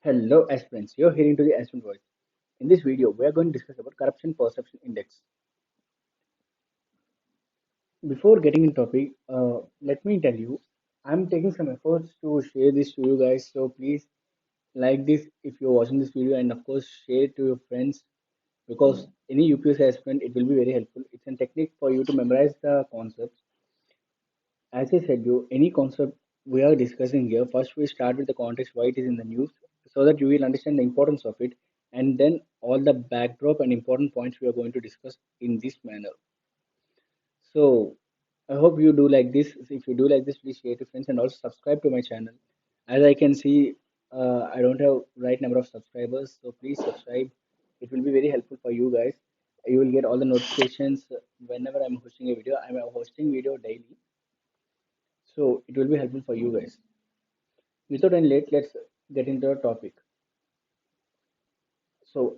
Hello aspirants, you're hearing to the aspirant voice. In this video, we are going to discuss about corruption perception index. Before getting in topic, let me tell you, I'm taking some efforts to share this to you guys. So please like this if you're watching this video, and of course share it to your friends because any UPSC aspirant it will be very helpful. It's a technique for you to memorize the concepts. As I said, you any concept we are discussing here. First, we start with the context why it is in the news, so that you will understand the importance of it, and then all the backdrop and important points we are going to discuss in this manner. So, I hope you do like this. If you do like this, please share to friends and also subscribe to my channel. As I can see, I don't have right number of subscribers, so please subscribe. It will be very helpful for you guys. You will get all the notifications whenever I'm hosting a video. I'm hosting video daily, so it will be helpful for you guys. Without any late, let's get into the topic. So,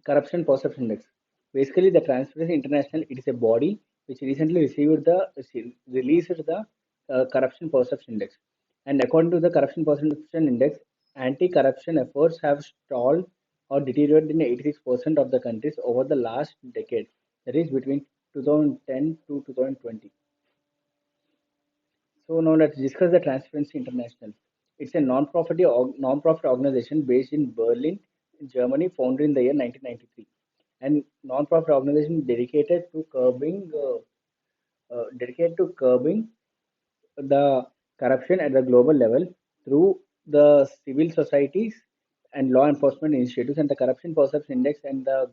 corruption perception index. Basically, the Transparency International it is a body which recently released the corruption perception index. And according to the corruption perception index, anti-corruption efforts have stalled or deteriorated in 86% of the countries over the last decade. That is between 2010 to 2020. So now let's discuss the Transparency International. It's a non-profit organization based in Berlin, Germany, founded in the year 1993, and non-profit organization dedicated to curbing the corruption at the global level through the civil societies and law enforcement initiatives. And the Corruption Perception Index and the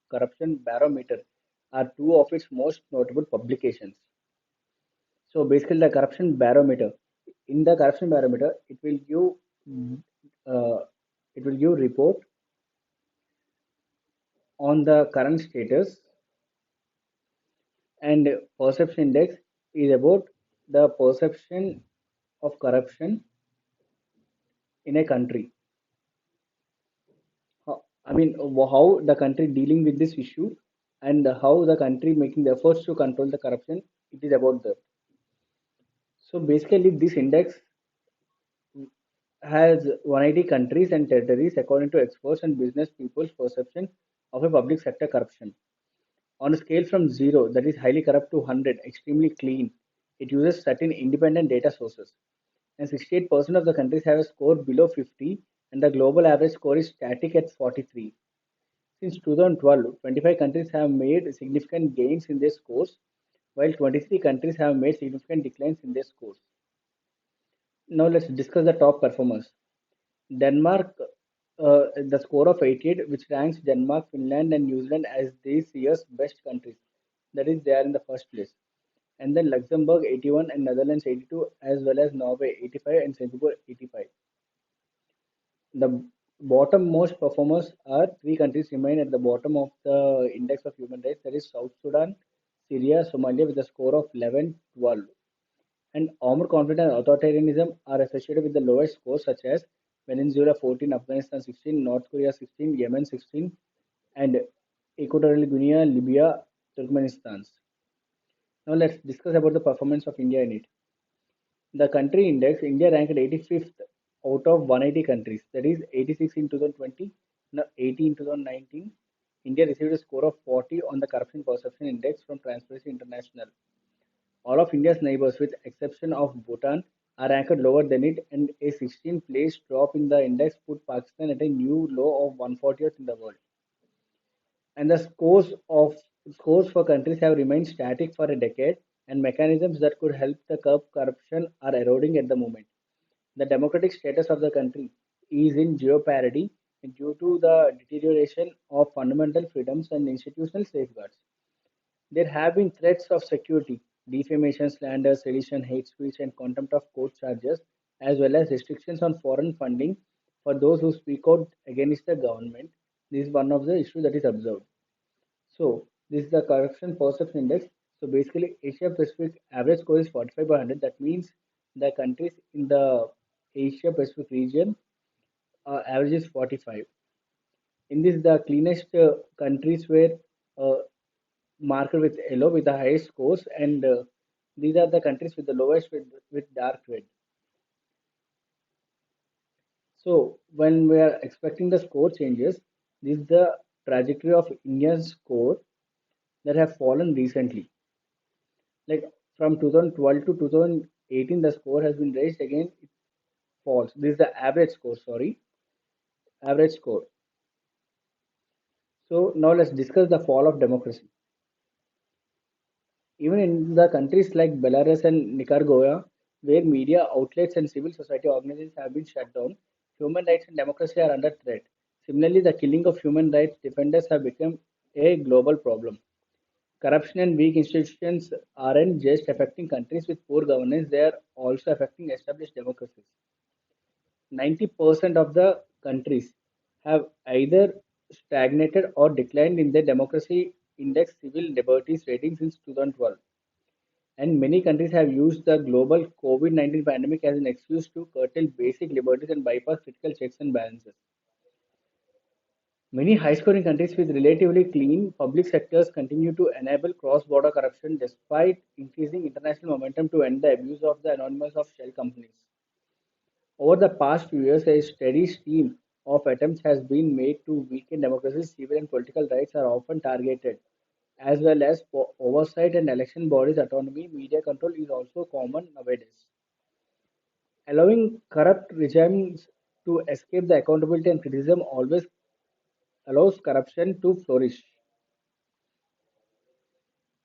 Corruption Barometer are two of its most notable publications. So basically, the corruption barometer. In the corruption barometer, uh, it will give report on the current status, and perception index is about the perception of corruption in a country. How the country dealing with this issue and how the country making the efforts to control the corruption. It is about that. So basically, this index has 180 countries and territories according to experts and business people's perception of a public sector corruption. On a scale from 0, that is highly corrupt, to 100, extremely clean, it uses certain independent data sources. And 68% of the countries have a score below 50, and the global average score is static at 43. Since 2012, 25 countries have made significant gains in their scores, while 23 countries have made significant declines in their scores. Now let's discuss the top performers. Denmark, the score of 88, which ranks Denmark, Finland, and New Zealand as this year's best countries. That is, they are in the first place. And then Luxembourg 81 and Netherlands 82, as well as Norway 85 and Singapore 85. The bottom-most performers are three countries remain at the bottom of the index of human rights. That is South Sudan, Syria, Somalia with a score of 11, 12. And armed conflict and authoritarianism are associated with the lowest scores, such as Venezuela 14, Afghanistan 16, North Korea 16, Yemen 16, and Equatorial Guinea, Libya, Turkmenistan. Now let's discuss about the performance of India in it. The country index, India ranked 85th out of 180 countries. That is 86 in 2020, no, 80 in 2019. India received a score of 40 on the Corruption Perception Index from Transparency International. All of India's neighbors, with exception of Bhutan, are ranked lower than it, and a 16 place drop in the index put Pakistan at a new low of 140th in the world. And the scores for countries have remained static for a decade, and mechanisms that could help the curb corruption are eroding at the moment. The democratic status of the country is in jeopardy due to the deterioration of fundamental freedoms and institutional safeguards. There have been threats of security, defamation, slander, sedition, hate speech, and contempt of court charges, as well as restrictions on foreign funding for those who speak out against the government. This is one of the issues that is observed. So, this is the corruption perception index. So, basically, Asia Pacific average score is 45 by 100. That means the countries in the Asia Pacific region average is 45. In this, the cleanest countries were uh, marked with yellow with the highest scores, and these are the countries with the lowest with dark red. So when we are expecting the score changes, this is the trajectory of India's score that have fallen recently. Like from 2012 to 2018, the score has been raised again. It falls. This is the average score. Sorry, average score. So now let's discuss the fall of democracy. Even in the countries like Belarus and Nicaragua, where media outlets and civil society organizations have been shut down, human rights and democracy are under threat. Similarly, the killing of human rights defenders have become a global problem. Corruption and weak institutions aren't just affecting countries with poor governance, they are also affecting established democracies. 90% of the countries have either stagnated or declined in their democracy index civil liberties rating since 2012. And many countries have used the global COVID-19 pandemic as an excuse to curtail basic liberties and bypass critical checks and balances. Many high scoring countries with relatively clean public sectors continue to enable cross border corruption despite increasing international momentum to end the abuse of the anonymous of shell companies. Over the past few years, a steady stream of attempts has been made to weaken democracy's civil and political rights are often targeted, as well as oversight and election bodies' autonomy. Media control is also common nowadays. Allowing corrupt regimes to escape the accountability and criticism always allows corruption to flourish.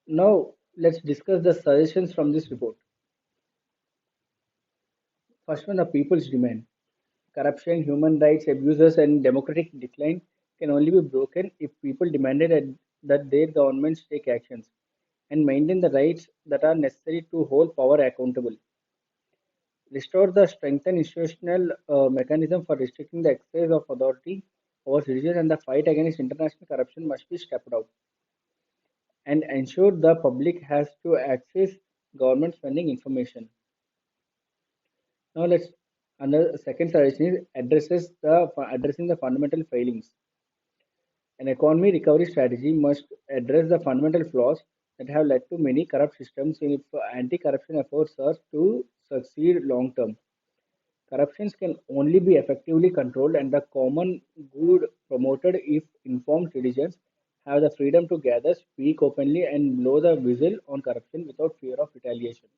Now, let's discuss the suggestions from this report. First one, the people's demand. Corruption, human rights abuses, and democratic decline can only be broken if people demanded that their governments take actions and maintain the rights that are necessary to hold power accountable. Restore the strengthened institutional mechanism for restricting the exercise of authority over citizens, and the fight against international corruption must be stepped up and ensure the public has to access government spending information. Now let's another second suggestion is addressing the fundamental failings. An economy recovery strategy must address the fundamental flaws that have led to many corrupt systems if anti-corruption efforts are to succeed long term. Corruptions can only be effectively controlled and the common good promoted if informed citizens have the freedom to gather, speak openly, and blow the whistle on corruption without fear of retaliation.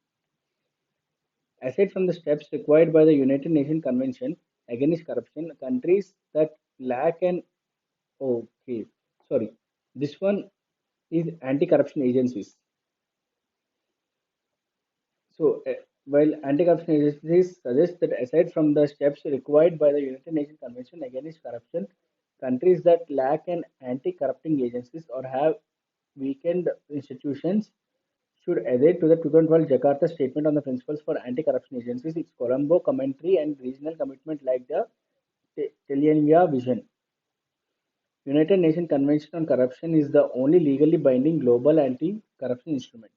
Aside from the steps required by the United Nations Convention against corruption, countries that lack an okay, sorry, this one is anti-corruption agencies. So, while anti-corruption agencies suggest that aside from the steps required by the United Nations Convention against corruption, countries that lack an anti-corrupting agencies or have weakened institutions should adhere to the 2012 Jakarta Statement on the Principles for Anti-Corruption Agencies, its Colombo commentary and regional commitment like the Telenia Vision. United Nations Convention on Corruption is the only legally binding global anti-corruption instrument.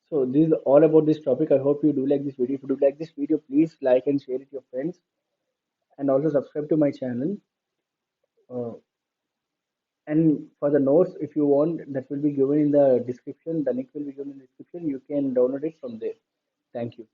So this is all about this topic. I hope you do like this video. If you do like this video, please like and share it with your friends, and also subscribe to my channel. Uh, and for the notes, if you want, that will be given in the description. The link will be given in the description. You can download it from there. Thank you.